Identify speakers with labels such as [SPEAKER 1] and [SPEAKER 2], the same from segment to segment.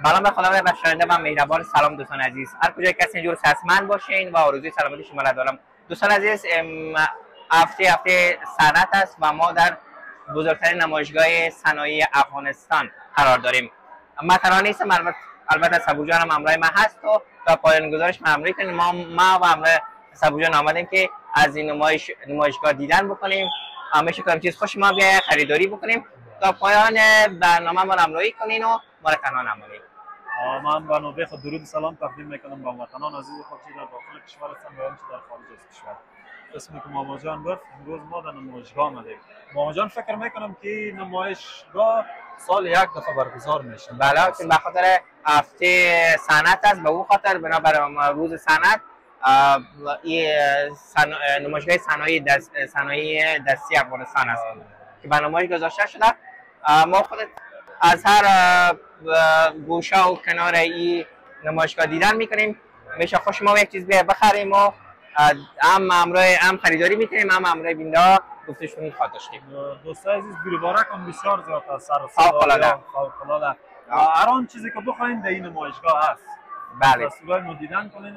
[SPEAKER 1] به نام خداوند بخشاینده و مهربان. سلام دوستان عزیز، هر کجای کسی جور صحتمند باشین و آرزوی سلامتی شما را دارم. دوستان عزیز، هفته صنعت است و ما در بزرگترین نمایشگاه صنایع افغانستان قرار داریم. من تنها نیستم، البته سبو جانم همراه من هست و تا پایان گزارش من همراهی کنیم. ما و همراه سبو جان آمدیم که از این نمایشگاه دیدن بکنیم، همیشه کنیم چیز خوش ما بیاید، خریداری بکنیم. تا پایان برنامه ما همراهی کنین و ما را تنها نمانید.
[SPEAKER 2] من به نوبه خود درود و سلام تقدیم میکنم به هموطنان عزیز خود چه در داخل کشور هستند و چه در خارج از کشور. اسمی که ماما جان گفت، امروز ما در نمایشگاه آمدیم. ماما جان فکر میکنم که نمایشگاه سال یک دفعه برگزار میشه.
[SPEAKER 1] بله، چون به خاطر هفته صنعت است، به اون خاطر بنابر روز صنعت نمایشگاه صنایع دستی افغانستان است که به نمایش گذاشته شده. ما خود از هر گوشه و کنار این نمایشگاه دیدن میکنیم. میشه خوش ما یک چیز بخریم و هم خریداری میکنیم، هم همراه بیننده گفتشون خواهد داشتیم.
[SPEAKER 2] دوستان عزیز، بی‌بارک هم بسیار زیاد است، سر و فوق‌العاده. هر آن چیزی که بخواین در این نمایشگاه هست.
[SPEAKER 1] بله،
[SPEAKER 2] رسولای ما دیدن کنین.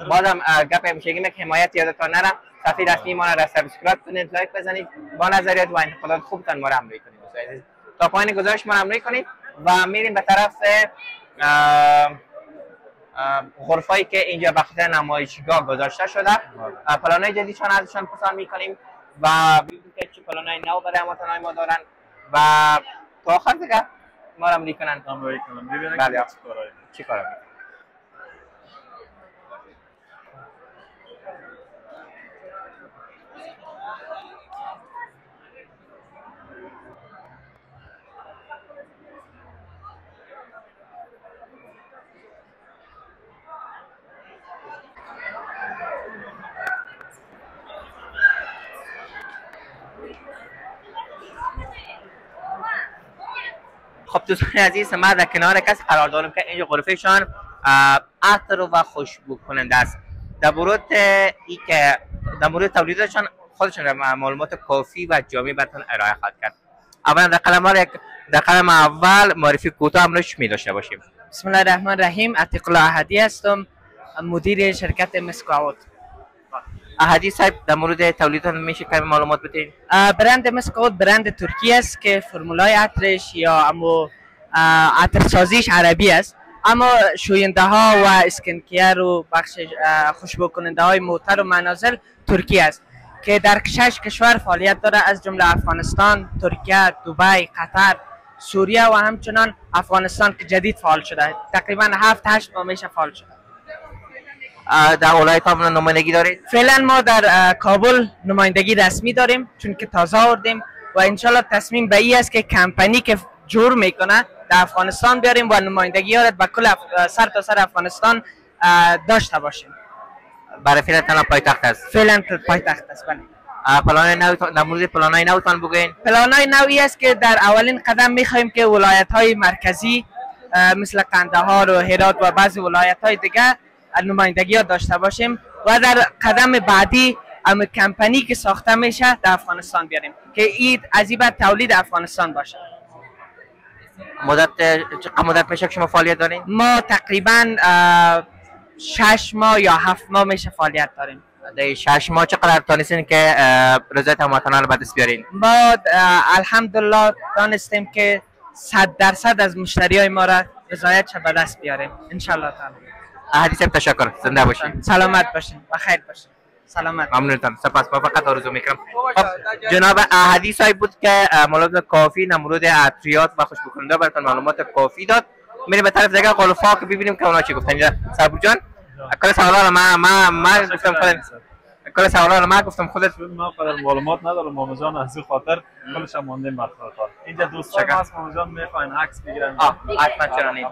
[SPEAKER 1] بازم گپ همیشگی که حمایت یادتان نره، صفحه رسمی ما را سابسکرایب کنید، لایک بزنید، با نظریات و انتقادات خوبتان ما را همراهی کنید. تا پایان گزارش ما را همراهی کنید و میریم به طرف غرفه‌ای که اینجا به خاطر نمایشگاه گذاشته شده. پلانای جدیدشان ازشان پرسان میکنیم و ببینیم که چه پلانای نو برای هموطنان ما دارن و تا آخر دیگه ما را همراهی کنن.
[SPEAKER 2] ببینیم
[SPEAKER 1] بله،
[SPEAKER 2] چی کارا
[SPEAKER 1] خب دوستان عزیز، ما در کنار کسی قرار دارم که اینجا غرفهشان عطر و خوشبو کننده است. در مورد تولیدشان خودشان معلومات کافی و جامع براتون ارائه خواهد کرد. اولا در قلم اول معرفی کوتاه امروز می داشته باشیم.
[SPEAKER 3] بسم الله الرحمن الرحیم. عتیق الله احدی هستم، مدیر شرکت مسکاوت.
[SPEAKER 1] احدی صاحب، در مورد تولیدتان میشه کمی معلومات بدین؟
[SPEAKER 3] برند مسکاوت برند ترکی است که فرمولای عطرش یا عطر سازیش عربی است، اما شوینده ها و اسکنکیر و بخش خوشبو کننده های موتر و منازل ترکی است که در 6 کشور فعالیت داره، از جمله افغانستان، ترکیه، دبی، قطر، سوریه و همچنان افغانستان که جدید فعال شده. تقریبا 7-8 ماه میشه فعال شده.
[SPEAKER 1] در ولایت ها نمایندگی دارید؟
[SPEAKER 3] فعلا ما در کابل نمایندگی رسمی داریم چون که تازه آوردیم و انشالله تصمیم به این است که کمپانی که جور میکنه در افغانستان بیاریم و نمایندگی را به کل سر تا سر افغانستان داشته باشیم.
[SPEAKER 1] برای فعلا تنها پایتخت است؟
[SPEAKER 3] فعلا پایتخت است. بله.
[SPEAKER 1] پلانای نو، در مورد پلانای نوتان بگوین.
[SPEAKER 3] پلانای نوی است که در اولین قدم میخواهیم که ولایت های مرکزی مثل قندهار و هرات و بعضی ولایت های دیگه نمایندگی ها داشته باشیم و در قدم بعدی کمپانی که ساخته میشه در افغانستان بیاریم که این از این بعد تولید افغانستان باشه.
[SPEAKER 1] چقدر مدت میشه که شما فعالیت دارین؟
[SPEAKER 3] ما تقریبا 6 ماه یا 7 ماه میشه فعالیت داریم.
[SPEAKER 1] در 6 ماه چقدر تانستین که رضایت هموطنان رو به دست بیارین؟
[SPEAKER 3] ما الحمدلله تانستیم که 100% از مشتری های ما را رضایت به دست بیاریم انشالله تعالی.
[SPEAKER 1] احدی صاحب تشکر، زنده باشین،
[SPEAKER 3] سلامت باشین، بخیر باشین، سلامت.
[SPEAKER 1] ممنونتان، سپاس، موفقیت آرزو میکنم. جناب احدی صاحب بود که معلومات کافی در مورد عطریات و خوشبو کننده براتون معلومات کافی داد. میریم به طرف دیگه غرفه‌ها که ببینیم که اونا چی گفتن. صبور جان، کل سوالا ما گفتم خودت، کل سوالا ما گفتم خودت.
[SPEAKER 2] ما قدر معلومات ندارم ماما جان، از این خاطر کلش هم مونده مطلب. اینجا دوستان ما از ماما جان میخواین عکس بگیرن.
[SPEAKER 1] حتما، چرا نه.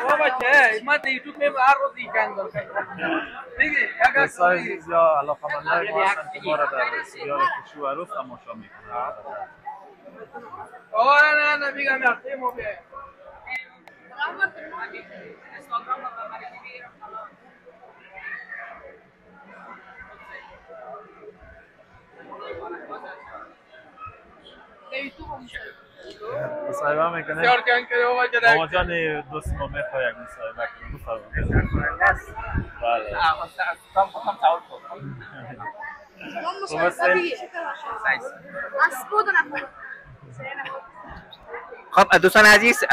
[SPEAKER 4] بابا چه ما در یوتیوب می هر روز ایجاد دارم. دیگه اگر
[SPEAKER 2] سایز یا علاقه‌مندان ما هستن که ما را در سریال خوشو و عروس تماشا میکنن.
[SPEAKER 4] آره نه میگم رفته ما به
[SPEAKER 2] مصاحبه میکنه.
[SPEAKER 4] بسیار جان که بابا جان.
[SPEAKER 2] ماما جان دوست ما میخواد یک مصاحبه کنه. بفرمایید. بله.
[SPEAKER 1] خب دوستان عزیز،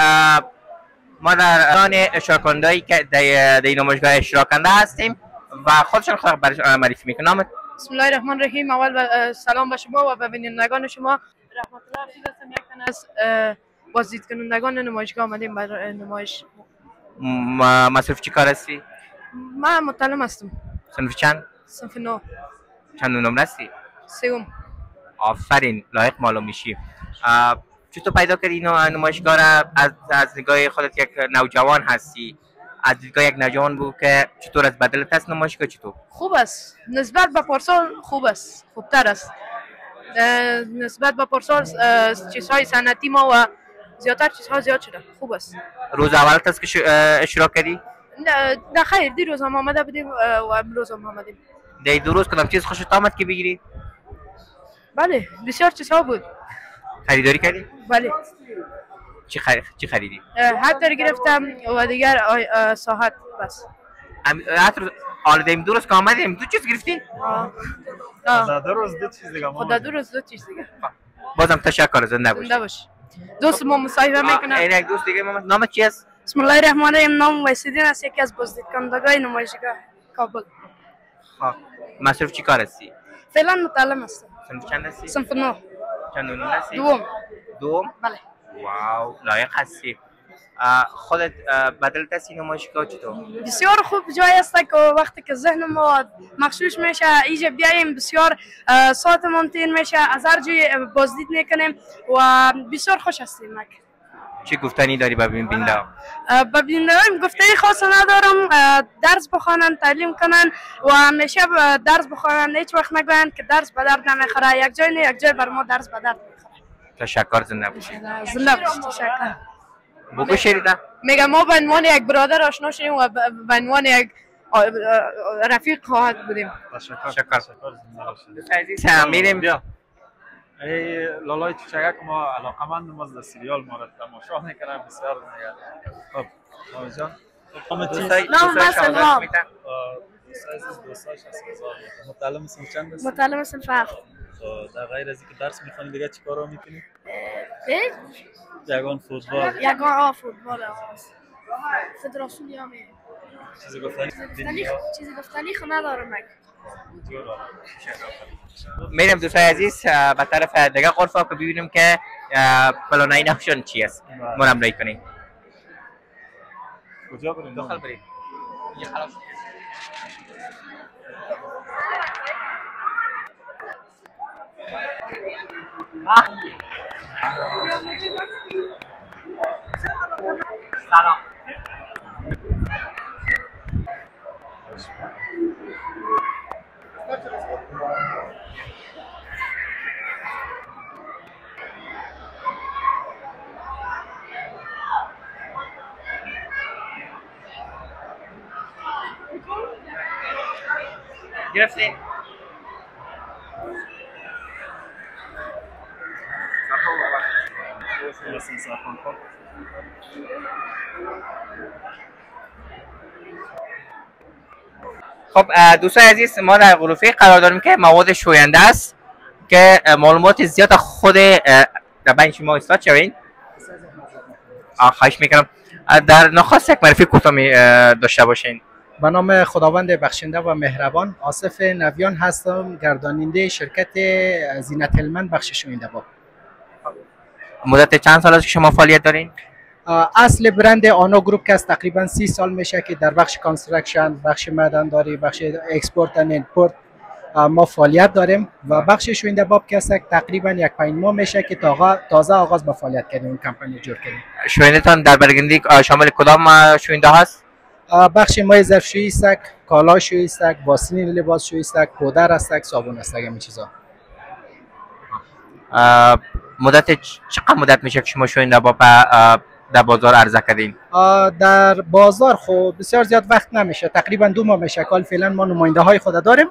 [SPEAKER 1] ما در آن اشتراک کننده‌ای که در این نمایشگاه اشتراک کننده هستیم و خودشان خود برای معرفی میکنم.
[SPEAKER 5] بسم الله الرحمن الرحیم. اول سلام به شما و به بینندگان شما. رحمت الله عزیز هستم، یک تن از بازدید کنندگان نمایشگاه آمدیم برای نمایش.
[SPEAKER 1] مصروف چی کار هستی؟
[SPEAKER 5] من متعلم هستم.
[SPEAKER 1] صنف چند؟
[SPEAKER 5] صنف 9.
[SPEAKER 1] چند نمره هستی؟
[SPEAKER 5] 3.
[SPEAKER 1] آفرین، لایق معلوم میشی. چطور پیدا کردی این نمایشگاه را؟ از نگاه خودت یک نوجوان هستی، از دیدگاه یک نوجوان بود که چطور از بدلت است نمایشگاه؟ چطور؟
[SPEAKER 5] خوب است، نسبت به پارسال خوب است، خوبتر است. نسبت به پارسال چیزهای سنتی ما و زیادتر چیزها زیاد شده. خوب است.
[SPEAKER 1] روز اولت است که اشتراک کردی؟
[SPEAKER 5] نه خیر، دیروز هم آمده بودیم و امروز هم آمدیم.
[SPEAKER 1] دی 2 روز کدام چیز خوشت آمد که بگیری؟
[SPEAKER 5] بله، بسیار چیزها بود.
[SPEAKER 1] خریداری کردی؟
[SPEAKER 5] بله.
[SPEAKER 1] چی خریدی؟
[SPEAKER 5] حتی گرفتم و دیگر ساعت بس.
[SPEAKER 1] حالا دیم 2 روز که آمدیم 2 چیز گرفتی؟
[SPEAKER 2] در 2 روز 2 چیز دیگه.
[SPEAKER 5] خدا 2 روز 2 چیز دیگه.
[SPEAKER 1] بازم تشکر، زنده باش.
[SPEAKER 5] زنده باش. دوست ما مصاحبه میکنه.
[SPEAKER 1] این یک دوست دیگه محمد، نامت چی است؟
[SPEAKER 5] بسم الله الرحمن الرحیم. نام ویسیدین است، یکی از بازدید کنندگان نمایشگاه کابل.
[SPEAKER 1] مصروف چی کار هستی؟
[SPEAKER 5] فعلا متعلم هستم.
[SPEAKER 1] صنف چند هستی؟
[SPEAKER 5] صنف 9.
[SPEAKER 1] چند نمره هستی؟
[SPEAKER 5] 2.
[SPEAKER 1] دوم؟
[SPEAKER 5] بله.
[SPEAKER 1] واو، لایق هستی. خودت بدلت است این نمایشگاه چطور؟
[SPEAKER 5] بسیار خوب جای است که وقتی که ذهن ما مخشوش میشه اینجا بیاییم، بسیار ساعتمون تیر میشه، از هر جای بازدید میکنیم و بسیار خوش هستیم.
[SPEAKER 1] چی گفتنی داری به بیننده؟
[SPEAKER 5] به بینندگان گفتنی خاص ندارم. درس بخوانن، تعلیم کنن و همیشه درس بخوانن، هیچ وقت نگوین که درس به درد نمیخوره. یک جای نه یک جای بر ما درس به درد میخوره.
[SPEAKER 1] تشکر، زنده باشی.
[SPEAKER 5] زنده باشی. تشکر.
[SPEAKER 1] بگو شریدا.
[SPEAKER 5] میگم ما به عنوان یک برادر آشنا شدیم و به عنوان یک رفیق خواهد بودیم.
[SPEAKER 1] تشکر. عزیز میریم.
[SPEAKER 2] بیا. ای لالای چوچکک ما علاقمند ما از سریال ما را تماشا میکنم، بسیار نگران. خب ماما جان،
[SPEAKER 5] نام مثلا
[SPEAKER 2] دوستاش هست. متعلم صنف چند هستی؟
[SPEAKER 5] متعلم صنف 7.
[SPEAKER 2] در غیر از اینکه درس میخوانی دیگه چی کارا میکنی؟ یگان فوتبال.
[SPEAKER 5] یگان فوتبال. فدراسیون یا می.
[SPEAKER 2] چیزی گفتنی؟
[SPEAKER 5] چیزی گفتنی خو ندارم.
[SPEAKER 1] میریم دوستای عزیز به طرف دیگه غرفه که ببینیم که پلانای نقشون چی است. مرمایی کنیم.
[SPEAKER 2] کجا بریم؟
[SPEAKER 1] داخل بریم. سلام. گرفتی؟ خب دوستان عزیز، ما در غرفه قرار داریم که مواد شوینده است که معلومات زیاد خود در بین شما استاد شوین. خواهش میکنم در نخست یک معرفی کوتاه داشته باشین.
[SPEAKER 6] به نام خداوند بخشنده و مهربان، آصف نویان هستم، گرداننده شرکت زینت هلمند بخش شوینده باب.
[SPEAKER 1] مدت چند سال است که شما فعالیت دارین؟
[SPEAKER 6] اصل برند آنا گروپ که است تقریبا 30 سال میشه که در بخش کانستراکشن، بخش معدن‌داری، بخش اکسپورت و ایمپورت ما فعالیت داریم و بخش شوینده باب که است تقریبا 1-5 ماه میشه که تازه آغاز به فعالیت کردیم، این کمپانی جور کردیم.
[SPEAKER 1] شوینده تان در برگندی شامل کدام شوینده هست؟
[SPEAKER 6] بخش مای ظرفشویی است، کالا شویی است، واسلین لباس شویی است، پودر است، صابون است، همین چیزا.
[SPEAKER 1] چقدر مدت میشه که شما شوینده باب در بازار عرضه کردین؟
[SPEAKER 6] در بازار خب بسیار زیاد وقت نمیشه، تقریبا 2 ماه میشه که فعلا ما نماینده های خود داریم.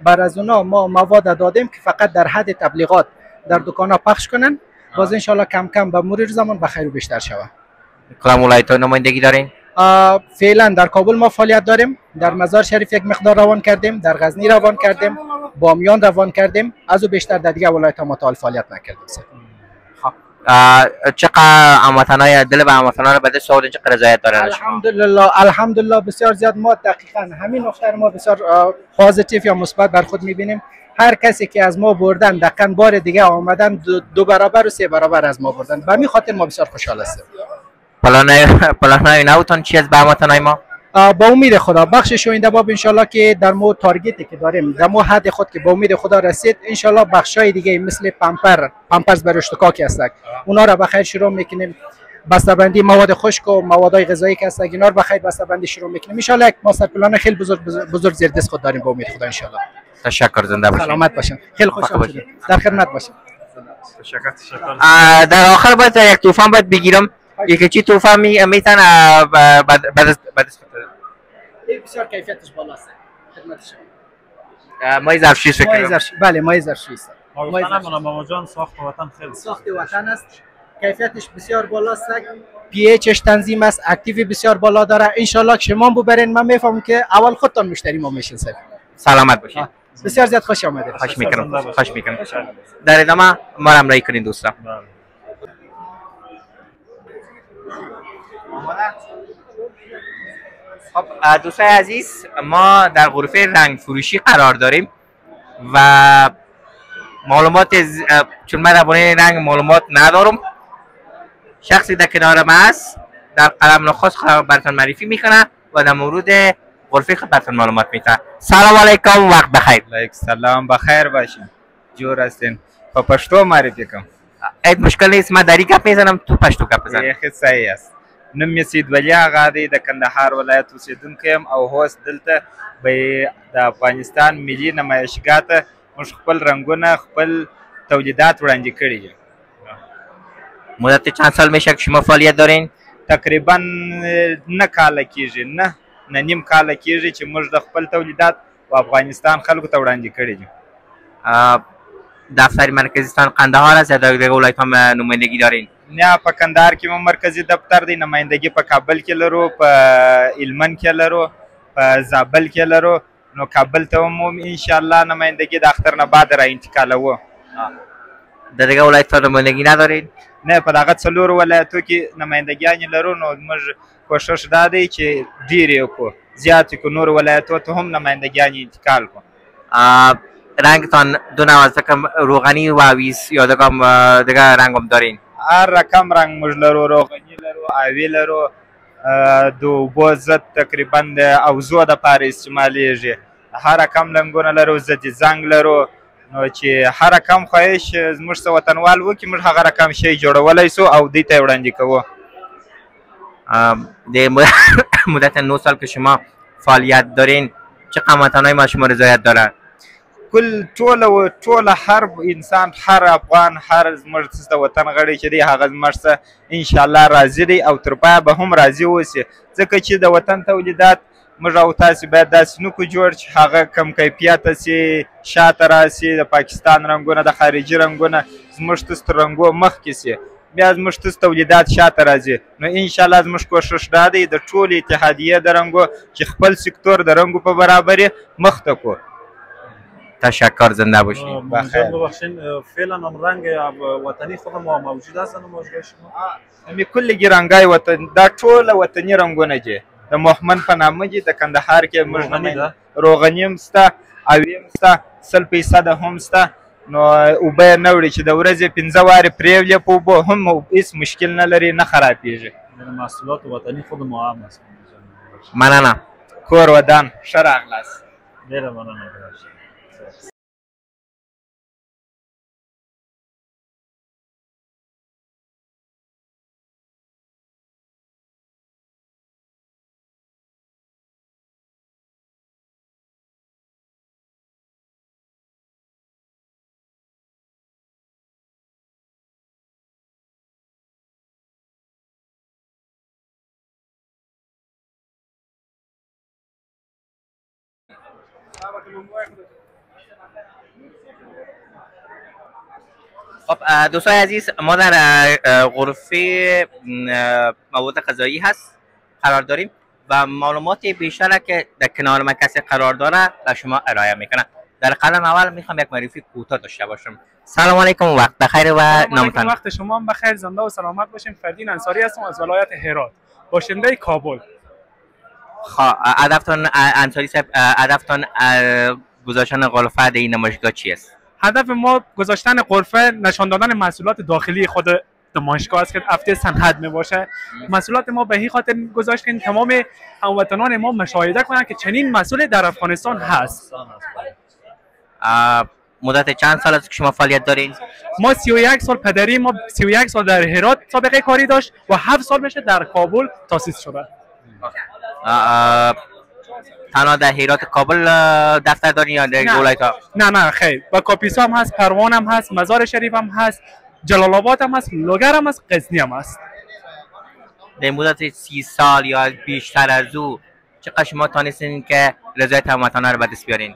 [SPEAKER 6] بر از اونا ما مواد دادیم که فقط در حد تبلیغات در دکان ها پخش کنن باز انشالله کم کم به مرور زمان به خیر و بیشتر شود.
[SPEAKER 1] کدام ولایت نمایندگی دارین؟
[SPEAKER 6] فعلا در کابل ما فعالیت داریم، در مزار شریف یک مقدار روان کردیم، در غزنی روان کردیم، بامیان روان کردیم، از او بیشتر در دیگه ولایت ها متعال فعالیت نکردیم.
[SPEAKER 1] چقدر هموطنای دل به هموطنان به دست آوردین، چقدر رضایت دارن؟
[SPEAKER 6] الحمدلله بسیار زیاد. ما دقیقاً همین نکته ما بسیار پوزیتیو یا مثبت بر خود می‌بینیم. هر کسی که از ما بردن دقیقاً بار دیگه آمدن دو برابر و سه برابر از ما بردن. به همین خاطر ما بسیار خوشحال هستیم.
[SPEAKER 1] پلانای نوتون چی است به هموطنای ما؟
[SPEAKER 6] با امید خدا بخش شوینده باب انشالله که در مو تارگتی که داریم، در مو حد خود که با امید خدا رسید، انشالله بخشای دیگه مثل پامپرز برای اشتکاکی هستند اونا را بخیر شروع میکنیم. بسته‌بندی مواد خشک و موادهای غذایی که هستند اینا رو بخیر بسته‌بندی شروع میکنیم. انشالله یک ماستر پلان خیلی بزرگ زیر دست خود داریم با امید خدا انشالله.
[SPEAKER 1] تشکر، زنده باشین.
[SPEAKER 6] سلامت باشین. خیلی خوشحال شدم. در خدمت باشین.
[SPEAKER 2] تشکر.
[SPEAKER 1] در آخر باید یک توفان باید بگیرم. یکی چی توفان میتن بعد
[SPEAKER 6] بسیار کیفیتش بالاست. خدمت
[SPEAKER 1] شما مای ظرفشویی فکر
[SPEAKER 6] بله مای ظرفشویی است.
[SPEAKER 2] ماما جان ساخت وطن خیلی
[SPEAKER 6] ساخت وطن است. کیفیتش بسیار بالاست. پی ایچش تنظیم است، اکتیو بسیار بالا داره. ان شاء شما ببرین من میفهمم که اول خودتان مشتری ما میشین.
[SPEAKER 1] سلامت باشید.
[SPEAKER 6] بسیار زیاد خوش آمدید.
[SPEAKER 1] خوش میکنم. در ادامه ما را همراهی کنید دوستان. خب دوستان عزیز، ما در غرفه رنگ فروشی قرار داریم و معلومات چون من درباره رنگ معلومات ندارم، شخصی در کنار ما است در قلم نخست براتون معرفی میکنه و در مورد غرفه خود براتون معلومات میده. سلام علیکم، وقت بخیر.
[SPEAKER 7] علیکم سلام، بخیر باشین. جور هستین. په پښتو معرفي کوم.
[SPEAKER 1] هیڅ مشکل نیست، ما دری گپ میزنم تو پښتو گپ بزن.
[SPEAKER 7] یخ صحیح است. نوم مې سید ولی آغا دی د کندهار ولایت اوسیدونکی یم او هوس دلته به د افغانستان ملي نمایشګاه ته موږ خپل رنګونه خپل تولیدات وړاندې کړي دي.
[SPEAKER 1] مدت چند سال میشه که شما فعالیت دارین؟
[SPEAKER 7] تقریبا 9 کاله کیږي، نه نیم کاله کیږي چې موږ د خپل تولیدات په افغانستان خلکو ته وړاندې کړي دي.
[SPEAKER 1] دفتر مرکزیتان قندهار است یا در دیگه ولایت هم نمایندگی دارین؟
[SPEAKER 7] نه، په کندهار کې مو مرکزی دفتر دی، نمایندگی په کابل کې لرو، په هلمند کې لرو، په زابل کې لرو. نو کابل ته مو ان شاء الله نمایندگی د اختر نه بعد را انتقالوو.
[SPEAKER 1] در دیگه ولایت نمایندگی ندارین؟
[SPEAKER 7] نه، په دغه څلورو ولایتو کې نمایندګیانې لرو. نو موږ کوشش دا دی چې ډېرې وکړو، زیات کړو، نورو ولایتو ته هم نمایندګیانې انتقال کړو.
[SPEAKER 1] رنگتان دو نوع است که روغنی و آویز یا دیگه رنگ هم دارین؟
[SPEAKER 7] هر رقم رنگ موږ لرو، روغني لرو، آوی لرو، د اوبو ضد تقریبا د اوزو دپاره استعمالیږي. هر رقم رنګونه لرو، ضد زنګ لرو. نو چې هر رقم خواهش زموږ څه وطنوال وکړي موږ هغه رقم شی جوړولی سو او دوی ته یې وړاندې کوو.
[SPEAKER 1] د مدت 9 سال که شما فعالیت دارین چه قامتانهای ما شما رضایت دارن؟
[SPEAKER 7] کل ټوله هر انسان، هر افغان، هر زموږ د وطن غړی چې دی هغه زموږ څخه انشاءالله راضي دی او تر پایه به هم راضي اوسي، ځکه چې د وطن تولیدات موږ او تاسې باید داسې نه کړو جوړ چې هغه کم کیفیته سي، شاته راسي. د پاکستان رنګونه، د خارجي رنګونه زموږ تاسو تر رنګو مخکې سي، بیا زموږ تاسو تولیدات شاته راځي. نو انشاءالله زموږ کوشش دا دی د ټولې اتحادیې د رنګو چې خپل سکتور د رنګو په برابر یې مخ ته کړو.
[SPEAKER 1] تشکر، زنده باشید.
[SPEAKER 2] بخیر. ببخشید فعلا هم رنگ وطنی خود ما موجود است در نمایشگاه شما؟
[SPEAKER 7] همین کلگی رنگای وطن دا ټول وطني رنګونه دي. د محمد په نامه دي، د کندهار کې موږ روغني هم شته، اوی هم شته، 100% هم شته. نو اوبه یې نه وړي چې د ورځې 15 وارې پرېولې په اوبو هم هېڅ مشکل نه لري، نه خرابېږي.
[SPEAKER 2] محصولات وطنی خود ما هم است.
[SPEAKER 1] مننه.
[SPEAKER 7] کور ودان ښه راغلاست.
[SPEAKER 2] ډېره مننه.
[SPEAKER 1] خب دوستان عزیز، ما در غرفه مواد غذایی هست قرار داریم و معلومات بیشتر که در کنار ما کسی قرار داره به شما ارائه میکنه. در قدم اول میخوام یک معرفی کوتاه داشته باشم. سلام علیکم، وقت بخیر و نامتان.
[SPEAKER 8] وقت شما هم بخیر، زنده و سلامت باشیم. فردین انصاری هستم از ولایت هرات، باشنده کابل.
[SPEAKER 1] هدفتان انصاری صاحب، هدفتان گذاشتن غرفه در این نمایشگاه چی است؟
[SPEAKER 8] هدف ما گذاشتن غرفه نشان دادن محصولات داخلی خود نمایشگاه است که هفته صنعت می باشه. محصولات ما به این خاطر گذاشت که تمام هموطنان ما مشاهده کنند که چنین محصولی در افغانستان هست.
[SPEAKER 1] مدت چند سال است که شما فعالیت دارین؟
[SPEAKER 8] ما 31 سال، پدری ما 31 سال در هرات سابقه کاری داشت و 7 سال میشه در کابل تاسیس شده.
[SPEAKER 1] تنها در هرات کابل دفتر دارین یا در ولایت ها؟
[SPEAKER 8] نه خیر، با کاپیسا هم هست، پروان هم هست، مزار شریف هم هست، جلال آباد هم هست، لوگر هم هست، غزنی هم هست.
[SPEAKER 1] در مدت 30 سال یا بیشتر از او چقدر شما تانستین که رضایت هموطنان رو به دست بیارین؟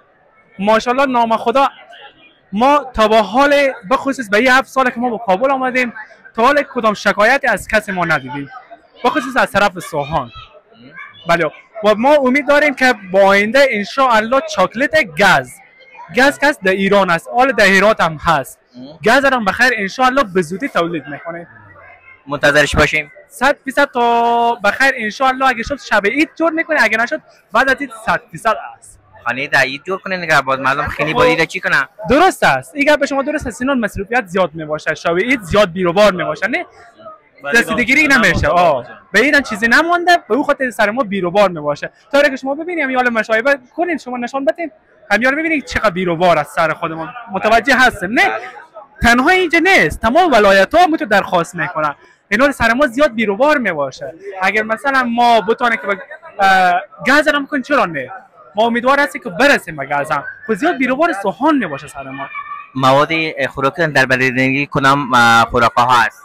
[SPEAKER 8] ماشاءالله نام خدا، ما تا به حال بخصوص به این 7 سال که ما به کابل آمدیم تا حال کدام شکایتی از کسی ما ندیدیم، بخصوص از طرف سوهان. بله، و ما امید داریم که با آینده ان شاء الله چاکلت گاز که در ایران است، حال در هرات هم هست، گاز هم بخیر ان شاء الله به زودی تولید میکنه.
[SPEAKER 1] منتظرش باشیم.
[SPEAKER 8] 100% تا بخیر ان شاء الله. اگه شد شب عید جور میکنه، اگه نشد بعد از عید 100% است.
[SPEAKER 1] خانه در عید جور کنه نگه، باز مردم خیلی بادیده چی کنه؟
[SPEAKER 8] درست است، این به شما درست است. اینون مصروفیت زیاد میباشه، شب عید زیاد بیروبار میباشه، نه رسیدگی نمیشه. به این چیزی نمونده، به اون خاطر سر ما بیروبار میباشه. تا که شما ببینید همیال مشاهده کنین، شما نشان بدین همیال ببینید چقدر بیروبار از سر خودمون متوجه هستیم. نه تنها اینجا نیست، تمام ولایت‌ها هم تو درخواست میکنن اینا سر ما زیاد بیروبار میباشه. اگر مثلا ما بتونه که گاز هم کنیم، چرا نه؟ ما امیدوار هستیم که برسیم به گاز هم، خب زیاد بیروبار سوهان میباشه سر ما.
[SPEAKER 1] مواد خوراکی در بلدنگی کنم خوراک‌ها هست؟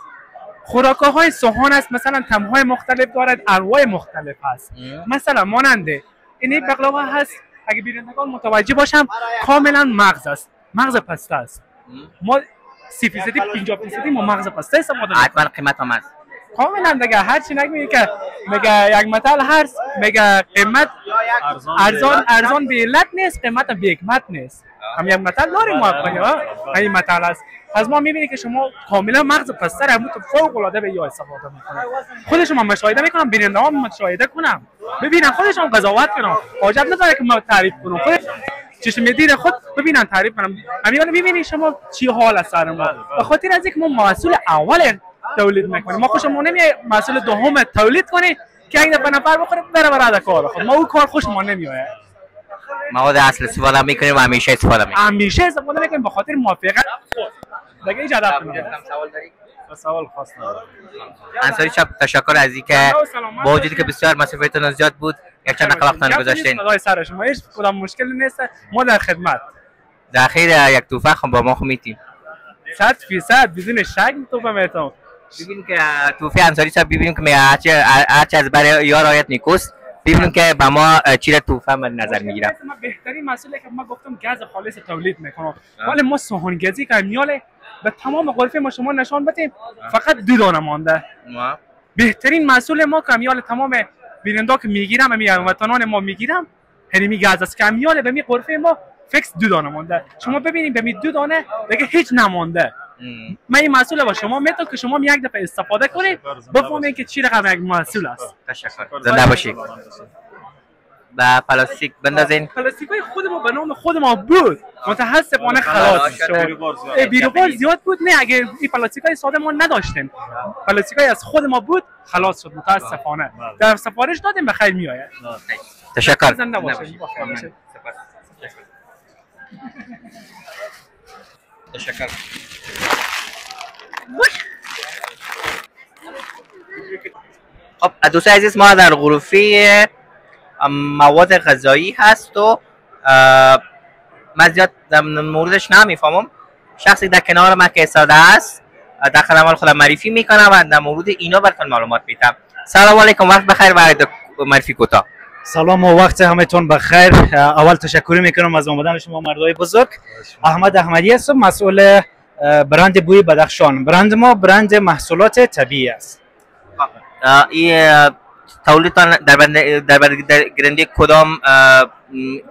[SPEAKER 8] خوراک‌های سوهان است، مثلا طعم‌های مختلف دارد، انواع مختلف هست. مثلا ماننده این بقلاوا هست، اگه بینندگان متوجه باشم کاملا مغز است، مغز پسته است. ما 30% 50% ما مغز پسته استفاده می‌کنیم.
[SPEAKER 1] حتما قیمت هم هست
[SPEAKER 8] کاملا دیگه، هر چی نگی که میگه یک متل هست، میگه قیمت ارزان به علت نیست، قیمت به حکمت نیست. هم یک متل داریم ما افغانی‌ها، این متل است. از ما میبینی که شما کاملا مغز پسته رو فوق العاده به یا استفاده میکنن. خودشون هم مشاهده میکنم، بیننده ها مشاهده کنم، ببینن خودشون قضاوت کنن. حاجت نداره که ما تعریف کنم، خود چشم دید خود ببینن تعریف کنم. همین میبینی شما چی حال از سر ما، به خاطر از اینکه ما محصول اول تولید میکنیم. ما خوشمون نمیاد محصول دوم تولید کنیم که یک دفعه نفر بخوره بره برای کار خود. ما اون کار خوشمون نمیاد.
[SPEAKER 1] مواد اصل استفاده میکنیم و همیشه استفاده میکنیم.
[SPEAKER 8] همیشه استفاده میکنیم به خاطر موافقت خود. دیگه هیچ هدف نداره.
[SPEAKER 1] سوال داری؟
[SPEAKER 2] سوال خاص ندارم.
[SPEAKER 1] انصاری صاحب تشکر از اینکه با وجودی که بسیار مسئولیتتون زیاد بود یک چند دقیقه وقتتون گذاشتین.
[SPEAKER 8] خدای سر شما، هیچ کدام مشکلی نیست، ما در خدمت.
[SPEAKER 1] در خیر یک توفه خب با ما میتیم.
[SPEAKER 8] 100% بدون شک توفه میتم.
[SPEAKER 1] ببینیم که توفه انصاری صاحب ببینیم که هرچی از برای یار آیت نیکوست، ببینیم که با ما چی را توفه مد نظر میگیره.
[SPEAKER 8] ما بهترین مسئله که ما گفتم گاز خالص تولید میکنم، ولی ما سوهانگزی که میاله به تمام غرفه ما شما نشان بدیم، فقط 2 دانه مانده. بهترین مسئله ما که میاله تمام بیننده که میگیرم، هموطنان ما میگیرم، همین گاز است که میاله به می غرفه ما فکس 2 دانه مانده. شما ببینید به می 2 دانه دیگه هیچ نمانده. من این مسئله با شما میتونم که شما یک دفعه استفاده کنید بفهمید که چی رقم یک محصول است.
[SPEAKER 1] تشکر، زنده باشید. با پلاستیک بندازین.
[SPEAKER 8] پلاستیکای خود ما به نام خود ما بود، متاسفانه خلاص شد. بیروبار زیاد بود. نه اگه این پلاستیکای ساده ما نداشتیم، پلاستیکای از خود ما بود، خلاص شد متاسفانه. در سفارش دادیم به خیر میآید.
[SPEAKER 1] تشکر.
[SPEAKER 8] زنده باشید.
[SPEAKER 1] تشکر. خب دوستان عزیز، ما در غرفه مواد غذایی هست و من زیاد در موردش نمیفهمم. شخصی در کنار من که ایستاده است در خدمات خودم معرفی میکنم و در مورد اینا براتون معلومات میدم. سلام علیکم، وقت بخیر. برای معرفی کوتاه.
[SPEAKER 9] سلام و وقت همتون بخیر. اول تشکر میکنم از اومدن شما مردای بزرگ. احمد احمدی هستم، مسئول برند بوی بدخشان. برند ما برند محصولات طبیعی است.
[SPEAKER 1] این تولیدتان در گرنده کدام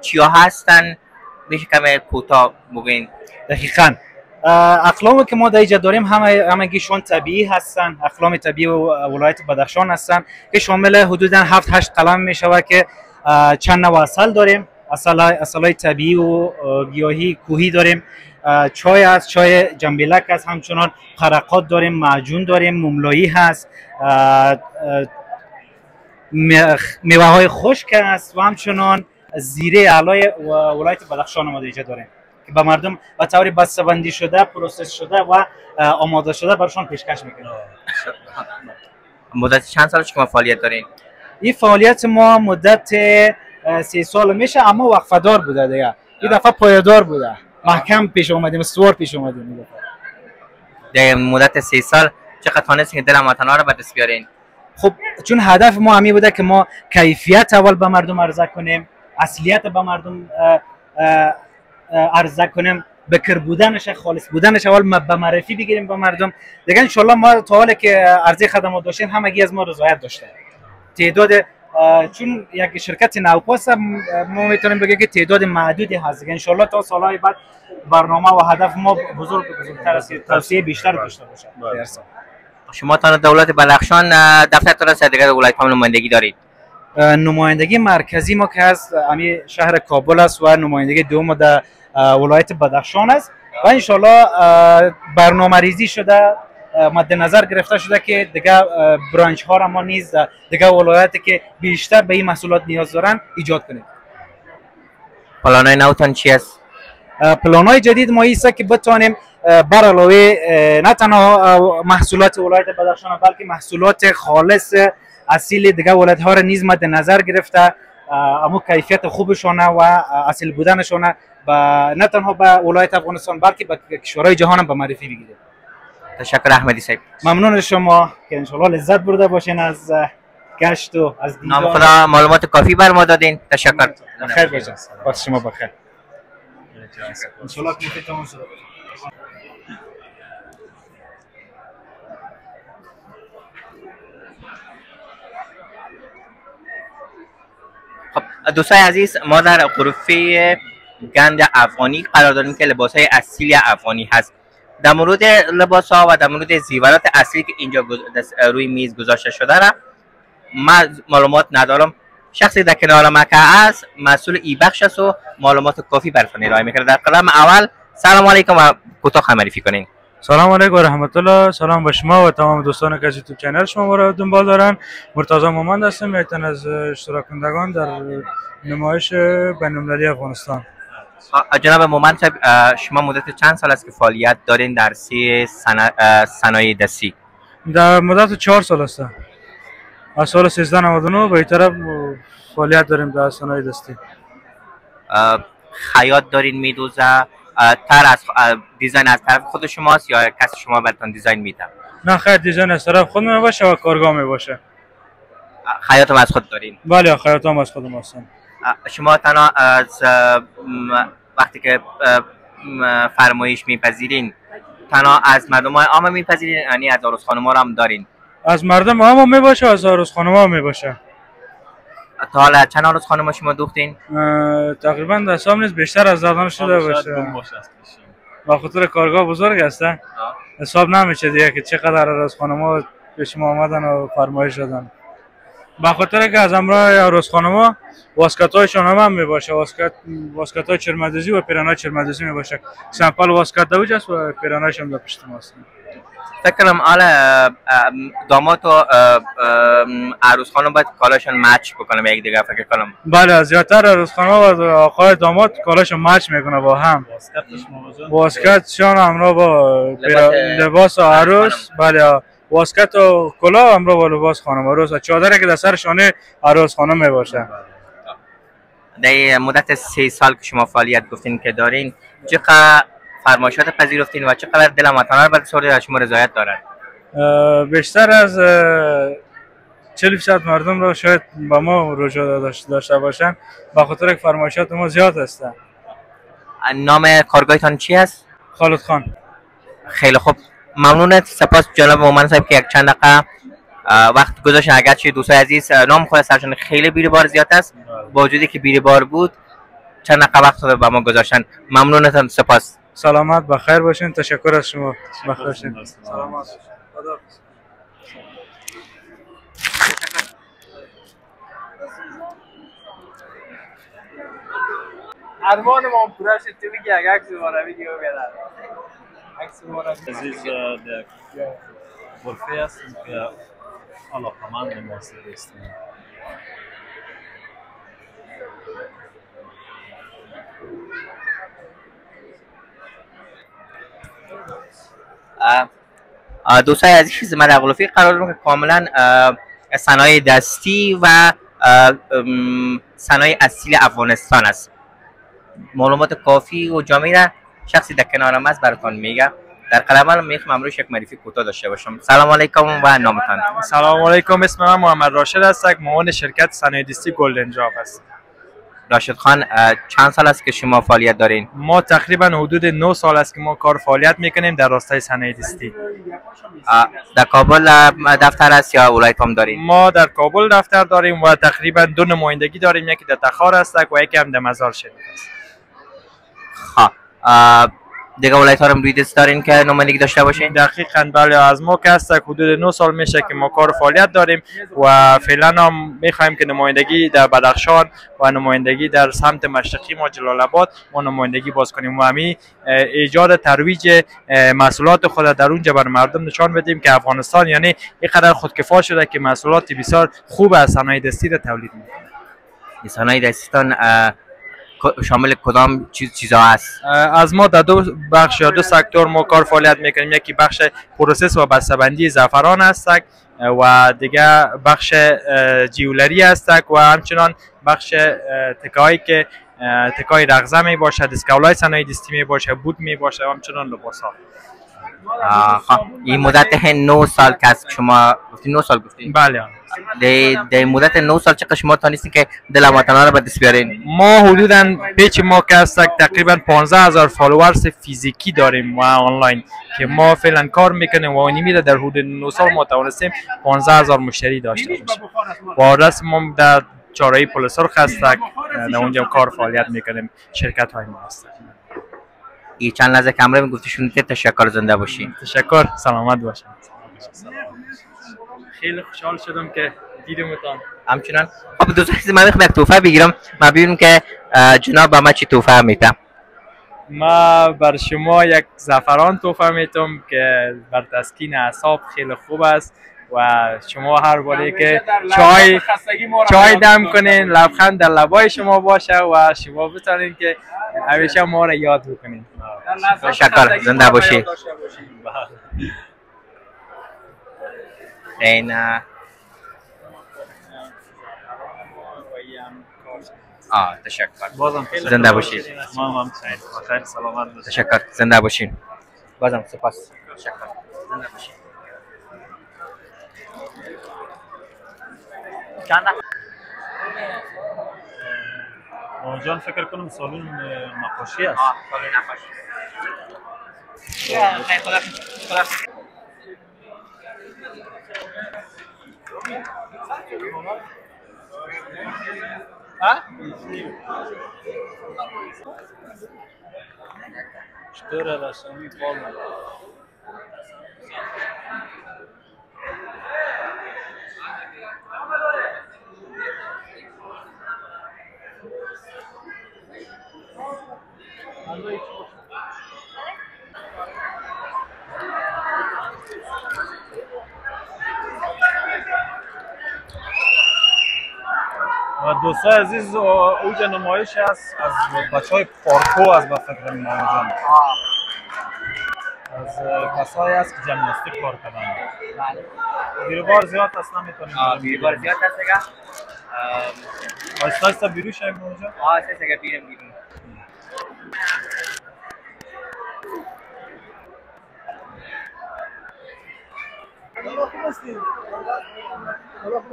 [SPEAKER 1] چیا هستن؟ میشه کمی کوتاه بگین؟
[SPEAKER 9] دقیقاً اقلامی که ما در اینجا داریم همگیشون طبیعی هستن. اقلام طبیعی ولایت بدخشان هستن که شامل حدوداً 7-8 قلم می شود که چند نوع عسل داریم، عسلای طبیعی و گیاهی کوهی داریم، چای است، چای جنبیلک است، همچنان قرقات داریم، معجون داریم، موملایی هست، میوه های خشک است و همچنان زیره علای ولایت بدخشان ما اینجا داریم که به مردم به طور بسته‌بندی شده، پروسس شده و آماده شده برشان پیشکش میکنیم.
[SPEAKER 1] مدت چند سال شما فعالیت دارین؟
[SPEAKER 9] این فعالیت ما مدت 3 سال میشه، اما وقفه دار بوده دیگه. این دفعه پایدار بوده، محکم پیش اومدیم، استوار پیش اومدیم.
[SPEAKER 1] در مدت 3 سال چقدر تونستین دل هموطنا رو به دست بیارین؟
[SPEAKER 9] خب چون هدف ما همین بوده که ما کیفیت اول به مردم عرضه کنیم، اصلیت به مردم عرضه کنیم، بکر بودنش، خالص بودنش اول به معرفی بگیریم به مردم دیگه. ان شاء الله ما تا حالی که عرضه خدمات داشتیم همگی از ما رضایت داشته. تعداد چون یک شرکت نوپاس ما میتونیم بگیم که تعداد محدودی هست. ان شاء الله تا سالهای بعد برنامه و هدف ما بزرگتر است، توسعه بیشتر داشته باشه.
[SPEAKER 1] شما تا دولت بدخشان دفتر را دیگر ولایت هم نمایندگی دارید؟
[SPEAKER 9] نمایندگی مرکزی ما که از همین شهر کابل است و نمایندگی دوم در ولایت بدخشان است و ان شاء الله برنامه ریزی شده، مد نظر گرفته شده که دیگه برانچ ها را ما نیز دیگه ولایتی که بیشتر به این محصولات نیاز دارن ایجاد کنیم.
[SPEAKER 1] پلانای نوتان چی است؟
[SPEAKER 9] پلانای جدید ما ایست که بتوانیم بر علاوه نه تنها محصولات ولایت بدخشان بلکه محصولات خالص اصیل دیگه ولایت ها را نیز مد نظر گرفته، اما کیفیت خوبشونه و اصیل بودنشونه نه تنها به ولایت افغانستان بلکه به کشورهای جهان هم به معرفی بگیره.
[SPEAKER 1] تشکر احمدی صاحب.
[SPEAKER 9] ممنون از شما که ان شاء الله لذت برده باشین از گشت و از دیدار.
[SPEAKER 1] نام خدا معلومات کافی بر ما دادین. تشکر.
[SPEAKER 9] خیر باشین. وقت شما بخیر. ان شاء الله که تمام شد.
[SPEAKER 1] خب دوستای عزیز، ما در غرفه گند افغانی قرار داریم که لباس‌های اصیل افغانی هست. در مورد لباس‌ها و در مورد زیورات اصلی که اینجا روی میز گذاشته شده را من معلومات ندارم. شخصی در کنار ما که است مسئول ای بخش است و معلومات کافی براتون ارائه میکنه. در قدم اول سلام علیکم و کوتاه معرفی کنین.
[SPEAKER 2] سلام علیکم و رحمت الله. سلام به شما و تمام دوستان که از یوتیوب چنل شما را دنبال دارن. مرتضی مومند هستم، یک تن از اشتراک کنندگان در نمایش بین‌المللی افغانستان.
[SPEAKER 1] جناب مومند صاحب، شما مدت چند سال است که فعالیت دارین در صنایع دستی؟
[SPEAKER 2] در مدت 4 سال است. از سال 1399 به این طرف فعالیت داریم در صنایع دستی.
[SPEAKER 1] خیاط دارین، میدوزه، دیزاین از طرف خود شماست یا کسی شما براتون دیزاین میده؟
[SPEAKER 2] نه خیر، دیزاین از طرف خود می باشه و کارگاه می باشه.
[SPEAKER 1] خیاط هم از خود دارین؟
[SPEAKER 2] بله، خیاط هم از خودم هستم.
[SPEAKER 1] شما تنها از وقتی که فرمایش میپذیرین تنها از مردم عام میپذیرین، یعنی از عروس خانم‌ها هم دارین؟
[SPEAKER 2] از مردم عام می باشه، از عروس خانم‌ها می باشه.
[SPEAKER 1] تا حالا چند عروس خانم شما دوختین؟
[SPEAKER 2] تقریبا در حساب نیست، بیشتر از زدن شده باشه. با خاطر کارگاه بزرگ هستن حساب نمیشه دیگه که چقدر عروس خانم‌ها پیش ما آمدن و فرمایش دادن. با خاطر که از امرای عروس خانم‌ها واسکت‌هایشون هم می باشه، واسکت‌های چرمدوزی و پیرانای چرمدوزی می باشه. سمپل واسکت دوج است و پیرانایش هم در پشت ماست.
[SPEAKER 1] فکر کنم داماد و عروس خانم باید کالاشون مچ بکنم یک دیگه فکر کنم.
[SPEAKER 2] بله، زیادتر عروس خانم و آقای داماد کالاشون مچ میکنه با هم. واسکتشون همراه با لباس عروس، بله، واسکت و کلاه همراه با لباس خانم عروس و چادری که در سر شانه عروس خانم می باشه.
[SPEAKER 1] در مدت 3 سال که شما فعالیت گفتین که دارین، چقدر فرمایشات پذیرفتین و چقدر دل هموطنان بر سر شما رضایت دارن؟
[SPEAKER 2] بیشتر از 40% مردم رو شاید با ما رجوع داشته باشن، با خاطر که فرمایشات ما زیاد هستن.
[SPEAKER 1] نام کارگاهتان چی است؟
[SPEAKER 2] خالد خان.
[SPEAKER 1] خیلی خوب، ممنونت. سپاس جناب مومن صاحب که یک چند دقیقه وقت گذاشتن. اگرچه دوستای عزیز نام خود سرشان خیلی بی‌بار زیاد است، با وجودی که بی‌بار بود چند دقیقه وقت رو با ما گذاشتن. ممنونتم. سپاس.
[SPEAKER 10] سلامت بخیر باشین. تشکر از شما. بخیر باشین. سلامت.
[SPEAKER 4] ارمان ما پورا شد. تو میگی اگه عکس دوباره ویدیو بیاد. عکس دوباره
[SPEAKER 2] عزیز در غرفه هستیم که علاقمند به موسیقی هستیم.
[SPEAKER 1] دوستای عزیز، من در غرفه قرار دارم که کاملا صنایع دستی و صنایع اصیل افغانستان است. معلومات کافی و جامعی را شخصی در کنارم است براتون میگم. در قلمم میخوام امروز یک معرفی کوتاه داشته باشم. سلام علیکم و نامتان.
[SPEAKER 10] سلام علیکم. اسم من محمد راشد است. معاون شرکت صنایع دستی گلدن جاب است.
[SPEAKER 1] راشد خان، چند سال است که شما فعالیت دارین؟
[SPEAKER 10] ما تقریبا حدود 9 سال است که ما کار فعالیت میکنیم در راستای صنایع دستی.
[SPEAKER 1] در کابل دفتر است یا ولایت هم دارین؟
[SPEAKER 10] ما در کابل دفتر داریم و تقریبا 2 نمایندگی داریم، یکی در تخار است و یکی هم در مزار شریف است.
[SPEAKER 1] دیگه ولایت ها رو دوست دارین که نمایندگی داشته باشین؟
[SPEAKER 10] دقیقاً بله. از ما که هست حدود 9 سال میشه که ما کار فعالیت داریم و فعلا هم میخوایم که نمایندگی در بدخشان و نمایندگی در سمت مشرقی ما جلال آباد ما نمایندگی باز کنیم و همین ایجاد ترویج محصولات خود در اونجا بر مردم نشان بدیم که افغانستان یعنی اینقدر خودکفا شده که محصولات بسیار خوب از صنایع دستی را تولید میکنه.
[SPEAKER 1] صنایع دستیتان شامل کدام چیزها است؟
[SPEAKER 10] از ما در 2 بخش یا 2 سکتور ما کار فعالیت میکنیم. یکی بخش پروسس و بسته‌بندی زعفران است و دیگه بخش جیولری است و همچنان بخش تکایی که تکای رغزه می باشد، اسکاولای صنایع دستی می باشه، بود می باشه و همچنان لباس ها.
[SPEAKER 1] این مدت 9 سال که از شما گفتین 9 سال گفتین؟
[SPEAKER 10] بله.
[SPEAKER 1] در مدت 9 سال چقدر شما تانستین که دل وطنا رو به دست بیارین؟
[SPEAKER 10] ما حدوداً پیج ما که هست تقریبا 15000 فالوورز فیزیکی داریم و آنلاین که ما فعلا کار میکنیم و نیمی در حدود 9 سال ما توانستیم 15000 مشتری داشته باشیم. با رسم ما در چهارراه پل سرخ هست در اونجا کار فعالیت میکنیم. شرکت های ما هست.
[SPEAKER 1] این چند لحظه کامرا میگفتیشون که تشکر، زنده باشین.
[SPEAKER 10] تشکر، سلامت باشین. خیلی خوشحال شدم که دیدمتان.
[SPEAKER 1] همچنان. خب دوستان من میخوام یک تحفه بگیرم. ما ببینم که جناب به ما چی تحفه میده.
[SPEAKER 10] ما بر شما یک زعفران تحفه میتم که بر تسکین اعصاب خیلی خوب است و شما هر باره که چای دم کنین لبخند در لبای شما باشه و شما بتونین که همیشه ما را یاد بکنین.
[SPEAKER 1] تشکر، زنده باشید. این تشکر، زنده باشید. تشکر، زنده باشین. بازم سپاس. تشکر، زنده باشید.
[SPEAKER 2] جان فکر کنم سالون نقاشی است.
[SPEAKER 1] سالون نقاشی.
[SPEAKER 2] Störe rasmi forma. دوستای عزیز اوج نمایش است از بچهای پارکو از به فکر مامجان از کسایی است که جمناستیک کار کردن. بیروبار زیاد است نمیتونیم.
[SPEAKER 1] بیروبار زیاد است دیگه.
[SPEAKER 2] آیستا بیرو شاید مامجان.
[SPEAKER 1] آسه دیگه بیرم بیرون.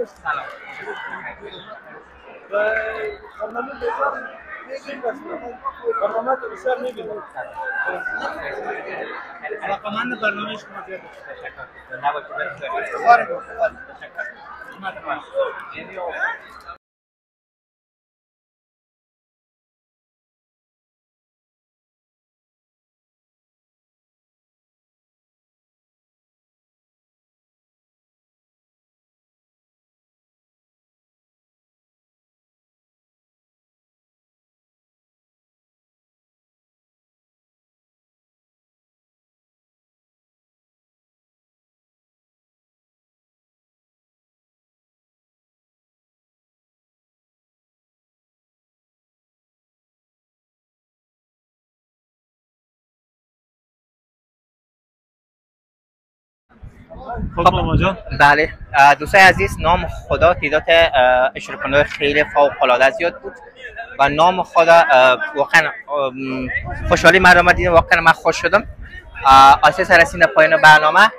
[SPEAKER 2] سلام.
[SPEAKER 1] علاقمند برنامه شما زیاد بله دوستان عزیز، نام خدا تعداد اشتراک کننده خیلی فوق العاده زیاد بود و نام خدا واقعا خوشحالی مردم دیدم. واقعا من خوش شدم. آسیس رسیدن پایان برنامه.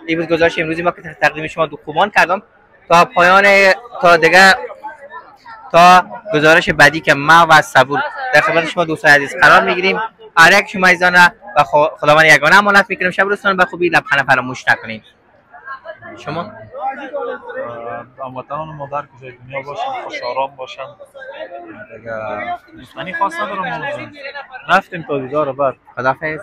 [SPEAKER 1] این بود گزارش امروزی ما که تقدیم شما دو خوبان کردم. تا پایان تا گزارش بعدی که ما و صبور در خدمت شما دوستان عزیز قرار میگیریم. آرک شما ایزانه و خداوند یگانه امانت میکنیم. شب روزتان به خوبی، لبخند فراموش نکنید. شما
[SPEAKER 2] هموطنان ما در کجای دنیا باشن خوش آرام باشن دیگه. دشمنی خاص ندارم. رفتیم تا دیدار بعد.
[SPEAKER 1] خداحافظ.